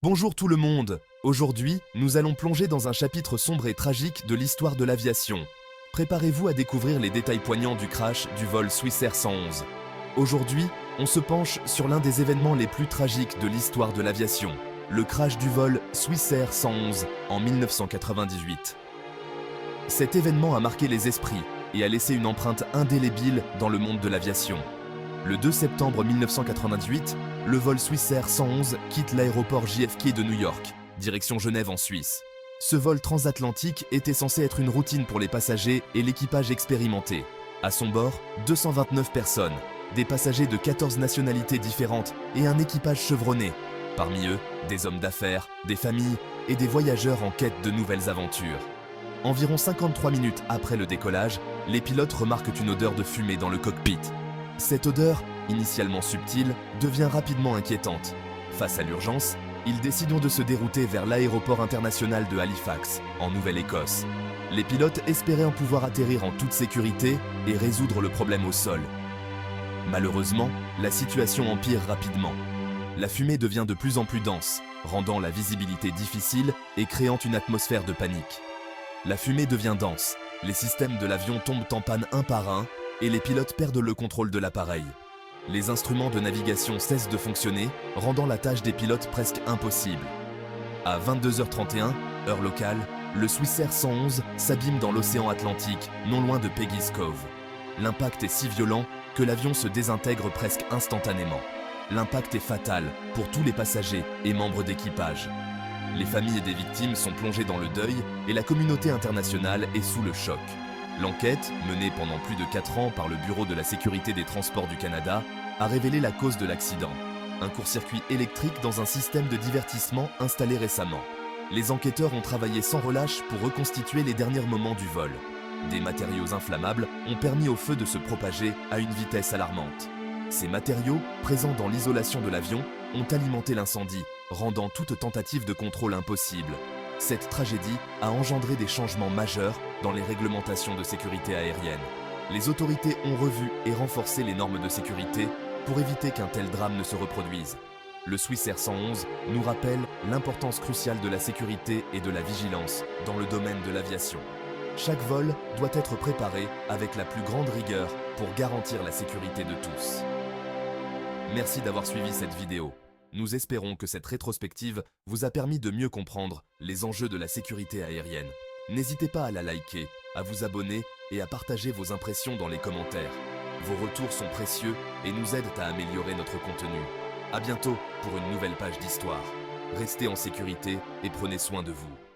Bonjour tout le monde. Aujourd'hui, nous allons plonger dans un chapitre sombre et tragique de l'histoire de l'aviation. Préparez-vous à découvrir les détails poignants du crash du vol Swissair 111. Aujourd'hui, on se penche sur l'un des événements les plus tragiques de l'histoire de l'aviation, le crash du vol Swissair 111 en 1998. Cet événement a marqué les esprits et a laissé une empreinte indélébile dans le monde de l'aviation. Le 2 septembre 1998, le vol Swissair 111 quitte l'aéroport JFK de New York, direction Genève en Suisse. Ce vol transatlantique était censé être une routine pour les passagers et l'équipage expérimenté. À son bord, 229 personnes, des passagers de 14 nationalités différentes et un équipage chevronné. Parmi eux, des hommes d'affaires, des familles et des voyageurs en quête de nouvelles aventures. Environ 53 minutes après le décollage, les pilotes remarquent une odeur de fumée dans le cockpit. Cette odeur, initialement subtile, devient rapidement inquiétante. Face à l'urgence, ils décident de se dérouter vers l'aéroport international de Halifax, en Nouvelle-Écosse. Les pilotes espéraient en pouvoir atterrir en toute sécurité et résoudre le problème au sol. Malheureusement, la situation empire rapidement. La fumée devient de plus en plus dense, rendant la visibilité difficile et créant une atmosphère de panique. La fumée devient dense, les systèmes de l'avion tombent en panne un par un, et les pilotes perdent le contrôle de l'appareil. Les instruments de navigation cessent de fonctionner, rendant la tâche des pilotes presque impossible. À 22h31, heure locale, le Swissair 111 s'abîme dans l'océan Atlantique, non loin de Peggy's Cove. L'impact est si violent que l'avion se désintègre presque instantanément. L'impact est fatal pour tous les passagers et membres d'équipage. Les familles des victimes sont plongées dans le deuil et la communauté internationale est sous le choc. L'enquête, menée pendant plus de 4 ans par le Bureau de la sécurité des transports du Canada, a révélé la cause de l'accident. Un court-circuit électrique dans un système de divertissement installé récemment. Les enquêteurs ont travaillé sans relâche pour reconstituer les derniers moments du vol. Des matériaux inflammables ont permis au feu de se propager à une vitesse alarmante. Ces matériaux, présents dans l'isolation de l'avion, ont alimenté l'incendie, rendant toute tentative de contrôle impossible. Cette tragédie a engendré des changements majeurs dans les réglementations de sécurité aérienne. Les autorités ont revu et renforcé les normes de sécurité pour éviter qu'un tel drame ne se reproduise. Le Swissair 111 nous rappelle l'importance cruciale de la sécurité et de la vigilance dans le domaine de l'aviation. Chaque vol doit être préparé avec la plus grande rigueur pour garantir la sécurité de tous. Merci d'avoir suivi cette vidéo. Nous espérons que cette rétrospective vous a permis de mieux comprendre les enjeux de la sécurité aérienne. N'hésitez pas à la liker, à vous abonner et à partager vos impressions dans les commentaires. Vos retours sont précieux et nous aident à améliorer notre contenu. À bientôt pour une nouvelle page d'histoire. Restez en sécurité et prenez soin de vous.